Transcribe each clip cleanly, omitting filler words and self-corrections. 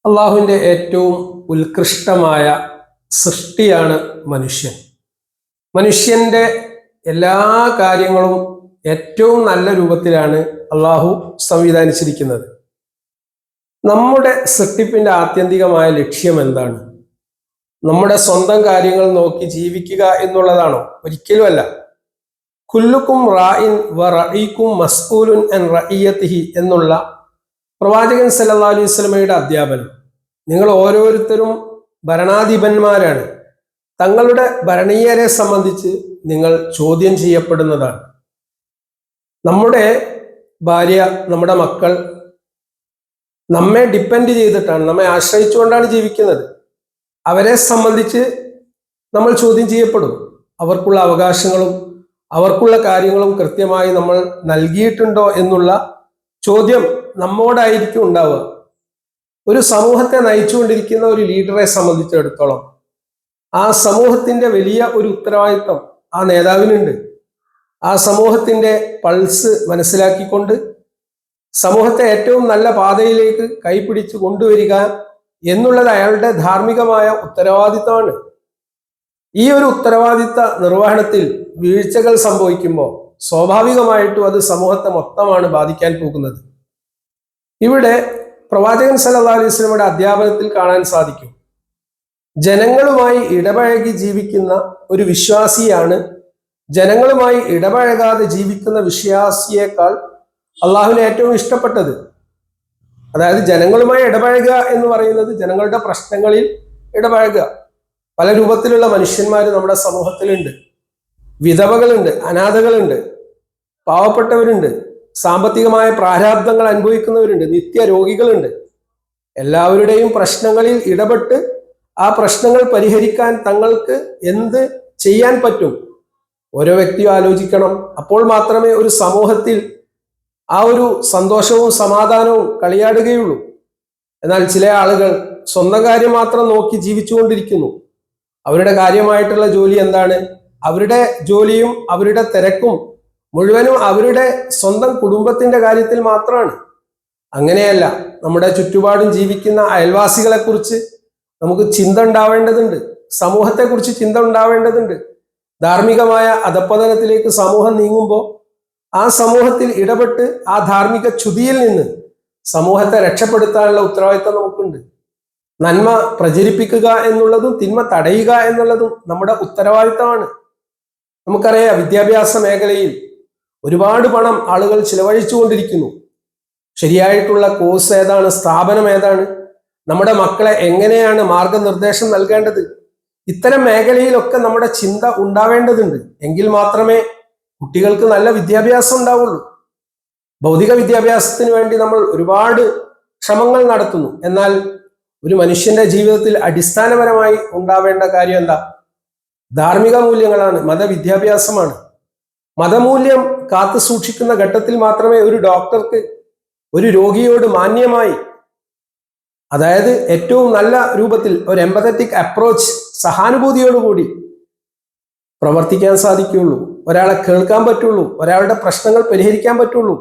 അള്ളാഹുവിൻ്റെ ഏറ്റവും ഉത്കൃഷ്ടമായ സൃഷ്ടിയാണ് മനുഷ്യൻ. മനുഷ്യൻ്റെ എല്ലാ കാര്യങ്ങളും ഏറ്റവും നല്ല രൂപത്തിലാണ് അള്ളാഹു സംവിധാനിച്ചിരിക്കുന്നത്. നമ്മുടെ സൃഷ്ടിപ്പിൻ്റെ ആത്യന്തികമായ ലക്ഷ്യം എന്താണ്? നമ്മുടെ സ്വന്തം കാര്യങ്ങൾ നോക്കി ജീവിക്കുക എന്നുള്ളതാണോ? ഒരിക്കലുമല്ല. കുല്ലുക്കും റായിൻ വ റഈക്കും മസ്ഊലുൻ അൻ റഈയതിഹി എന്നുള്ള പ്രവാചകൻ സല്ലല്ലാഹു അലൈഹി വസല്ലമയുടെ അധ്യാപനം. നിങ്ങൾ ഓരോരുത്തരും ഭരണാധിപന്മാരാണ്. തങ്ങളുടെ ഭരണീയരെ സംബന്ധിച്ച് നിങ്ങൾ ചോദ്യം ചെയ്യപ്പെടുന്നതാണ്. നമ്മുടെ ഭാര്യ, നമ്മുടെ മക്കൾ നമ്മെ ഡിപ്പെൻഡ് ചെയ്തിട്ടാണ്, നമ്മെ ആശ്രയിച്ചുകൊണ്ടാണ് ജീവിക്കുന്നത്. അവരെ സംബന്ധിച്ച് നമ്മൾ ചോദ്യം ചെയ്യപ്പെടും. അവർക്കുള്ള അവകാശങ്ങളും അവർക്കുള്ള കാര്യങ്ങളും കൃത്യമായി നമ്മൾ നൽകിയിട്ടുണ്ടോ എന്നുള്ള ചോദ്യം നമ്മോടായിരിക്കും ഉണ്ടാവുക. ഒരു സമൂഹത്തെ നയിച്ചുകൊണ്ടിരിക്കുന്ന ഒരു ലീഡറെ സംബന്ധിച്ചിടത്തോളം ആ സമൂഹത്തിന്റെ വലിയ ഒരു ഉത്തരവാദിത്വം ആ നേതാവിനുണ്ട്. ആ സമൂഹത്തിന്റെ പൾസ് മനസ്സിലാക്കിക്കൊണ്ട് സമൂഹത്തെ ഏറ്റവും നല്ല പാതയിലേക്ക് കൈപിടിച്ച് കൊണ്ടുവരിക എന്നുള്ളത് അയാളുടെ ധാർമ്മികമായ ഉത്തരവാദിത്തമാണ്. ഈ ഒരു ഉത്തരവാദിത്ത നിർവഹണത്തിൽ വീഴ്ചകൾ സംഭവിക്കുമ്പോൾ സ്വാഭാവികമായിട്ടും അത് സമൂഹത്തെ മൊത്തമാണ് ബാധിക്കാൻ പോകുന്നത്. ഇവിടെ പ്രവാചകൻ സല്ലല്ലാഹു അലൈഹി വസല്ലമയുടെ അധ്യാപനത്തിൽ കാണാൻ സാധിക്കും, ജനങ്ങളുമായി ഇടപഴകി ജീവിക്കുന്ന ഒരു വിശ്വാസിയാണ് ജനങ്ങളുമായി ഇടപഴകാതെ ജീവിക്കുന്ന വിശ്വാസിയേക്കാൾ അള്ളാഹുവിന് ഏറ്റവും ഇഷ്ടപ്പെട്ടത്. അതായത് ജനങ്ങളുമായി ഇടപഴകുക എന്ന് പറയുന്നത് ജനങ്ങളുടെ പ്രശ്നങ്ങളിൽ ഇടപഴകുക. പല രൂപത്തിലുള്ള മനുഷ്യന്മാർ നമ്മുടെ സമൂഹത്തിലുണ്ട്. വിധവകളുണ്ട്, അനാഥകളുണ്ട്, പാവപ്പെട്ടവരുണ്ട്, സാമ്പത്തികമായ പ്രാരാബ്ദങ്ങൾ അനുഭവിക്കുന്നവരുണ്ട്, നിത്യരോഗികളുണ്ട്. എല്ലാവരുടെയും പ്രശ്നങ്ങളിൽ ഇടപെട്ട് ആ പ്രശ്നങ്ങൾ പരിഹരിക്കാൻ തങ്ങൾക്ക് എന്ത് ചെയ്യാൻ പറ്റും ഓരോ വ്യക്തിയും ആലോചിക്കണം. അപ്പോൾ മാത്രമേ ഒരു സമൂഹത്തിൽ ആ ഒരു സന്തോഷവും സമാധാനവും കളിയാടുകയുള്ളൂ. എന്നാൽ ചില ആളുകൾ സ്വന്തം കാര്യം മാത്രം നോക്കി ജീവിച്ചുകൊണ്ടിരിക്കുന്നു. അവരുടെ കാര്യമായിട്ടുള്ള ജോലി എന്താണ്? അവരുടെ ജോലിയും അവരുടെ തിരക്കും മുഴുവനും അവരുടെ സ്വന്തം കുടുംബത്തിന്റെ കാര്യത്തിൽ മാത്രമാണ്. അങ്ങനെയല്ല, നമ്മുടെ ചുറ്റുപാടും ജീവിക്കുന്ന അയൽവാസികളെ കുറിച്ച് നമുക്ക് ചിന്ത ഉണ്ടാവേണ്ടതുണ്ട്. സമൂഹത്തെക്കുറിച്ച് ചിന്ത ഉണ്ടാവേണ്ടതുണ്ട്. ധാർമ്മികമായ അധപ്പതനത്തിലേക്ക് സമൂഹം നീങ്ങുമ്പോൾ ആ സമൂഹത്തിൽ ഇടപെട്ട് ആ ധാർമ്മിക ച്യുതിയിൽ നിന്ന് സമൂഹത്തെ രക്ഷപ്പെടുത്താനുള്ള ഉത്തരവാദിത്തം നമുക്കുണ്ട്. നന്മ പ്രചരിപ്പിക്കുക എന്നുള്ളതും തിന്മ തടയുക എന്നുള്ളതും നമ്മുടെ ഉത്തരവാദിത്തമാണ്. നമുക്കറിയാം, വിദ്യാഭ്യാസ മേഖലയിൽ ഒരുപാട് പണം ആളുകൾ ചിലവഴിച്ചുകൊണ്ടിരിക്കുന്നു. ശരിയായിട്ടുള്ള കോഴ്സ് ഏതാണ്? സ്ഥാപനം ഏതാണ്? നമ്മുടെ മക്കളെ എങ്ങനെയാണ് മാർഗനിർദ്ദേശം നൽകേണ്ടത്? ഇത്തരം മേഖലയിലൊക്കെ നമ്മുടെ ചിന്ത ഉണ്ടാവേണ്ടതുണ്ട്. എങ്കിൽ മാത്രമേ കുട്ടികൾക്ക് നല്ല വിദ്യാഭ്യാസം ഉണ്ടാവുള്ളൂ. ഭൗതിക വിദ്യാഭ്യാസത്തിന് വേണ്ടി നമ്മൾ ഒരുപാട് ശ്രമങ്ങൾ നടത്തുന്നു. എന്നാൽ ഒരു മനുഷ്യന്റെ ജീവിതത്തിൽ അടിസ്ഥാനപരമായി ഉണ്ടാവേണ്ട കാര്യം എന്താ? ധാർമ്മിക മൂല്യങ്ങളാണ്, മതവിദ്യാഭ്യാസമാണ്. മതമൂല്യം കാത്തു സൂക്ഷിക്കുന്ന ഘട്ടത്തിൽ മാത്രമേ ഒരു ഡോക്ടർക്ക് ഒരു രോഗിയോട് മാന്യമായി, അതായത് ഏറ്റവും നല്ല രൂപത്തിൽ ഒരു എമ്പതറ്റിക് അപ്രോച്ച്, സഹാനുഭൂതിയോടുകൂടി പ്രവർത്തിക്കാൻ സാധിക്കുകയുള്ളൂ. ഒരാളെ കേൾക്കാൻ പറ്റുള്ളൂ, ഒരാളുടെ പ്രശ്നങ്ങൾ പരിഹരിക്കാൻ പറ്റുള്ളൂ.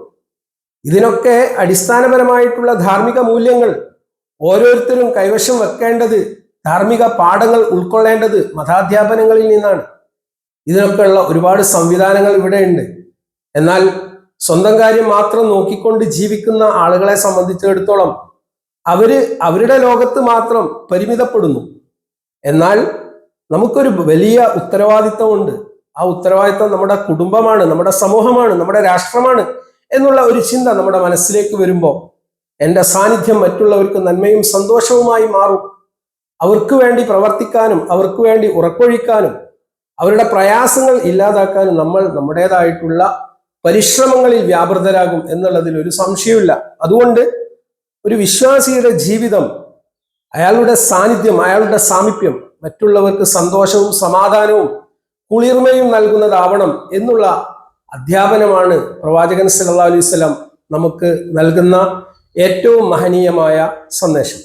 ഇതിനൊക്കെ അടിസ്ഥാനപരമായിട്ടുള്ള ധാർമ്മിക മൂല്യങ്ങൾ ഓരോരുത്തരും കൈവശം വെക്കേണ്ടത്, ധാർമ്മിക പാഠങ്ങൾ ഉൾക്കൊള്ളേണ്ടത് മതാധ്യാപനങ്ങളിൽ നിന്നാണ്. ഇതിനൊക്കെയുള്ള ഒരുപാട് സംവിധാനങ്ങൾ ഇവിടെ ഉണ്ട്. എന്നാൽ സ്വന്തം കാര്യം മാത്രം നോക്കിക്കൊണ്ട് ജീവിക്കുന്ന ആളുകളെ സംബന്ധിച്ചിടത്തോളം അവരുടെ ലോകത്ത് മാത്രം പരിമിതപ്പെടുന്നു. എന്നാൽ നമുക്കൊരു വലിയ ഉത്തരവാദിത്തമുണ്ട്. ആ ഉത്തരവാദിത്തം നമ്മുടെ കുടുംബമാണ്, നമ്മുടെ സമൂഹമാണ്, നമ്മുടെ രാഷ്ട്രമാണ് എന്നുള്ള ഒരു ചിന്ത നമ്മുടെ മനസ്സിലേക്ക് വരുമ്പോൾ എൻ്റെ സാന്നിധ്യം മറ്റുള്ളവർക്ക് നന്മയും സന്തോഷവുമായി മാറും. അവർക്ക് വേണ്ടി പ്രവർത്തിക്കാനും അവർക്ക് വേണ്ടി ഉറക്കൊഴിക്കാനും അവരുടെ പ്രയാസങ്ങൾ ഇല്ലാതാക്കാനും നമ്മൾ നമ്മുടേതായിട്ടുള്ള പരിശ്രമങ്ങളിൽ വ്യാപൃതരാകും എന്നുള്ളതിൽ ഒരു സംശയമില്ല. അതുകൊണ്ട് ഒരു വിശ്വാസിയുടെ ജീവിതം, അയാളുടെ സാന്നിധ്യം, അയാളുടെ സാമീപ്യം മറ്റുള്ളവർക്ക് സന്തോഷവും സമാധാനവും കുളിർമയും നൽകുന്നതാവണം എന്നുള്ള അധ്യാപനമാണ് പ്രവാചകൻ സല്ലല്ലാഹു അലൈഹി വസല്ലം നമുക്ക് നൽകുന്ന ഏറ്റവും മഹനീയമായ സന്ദേശം.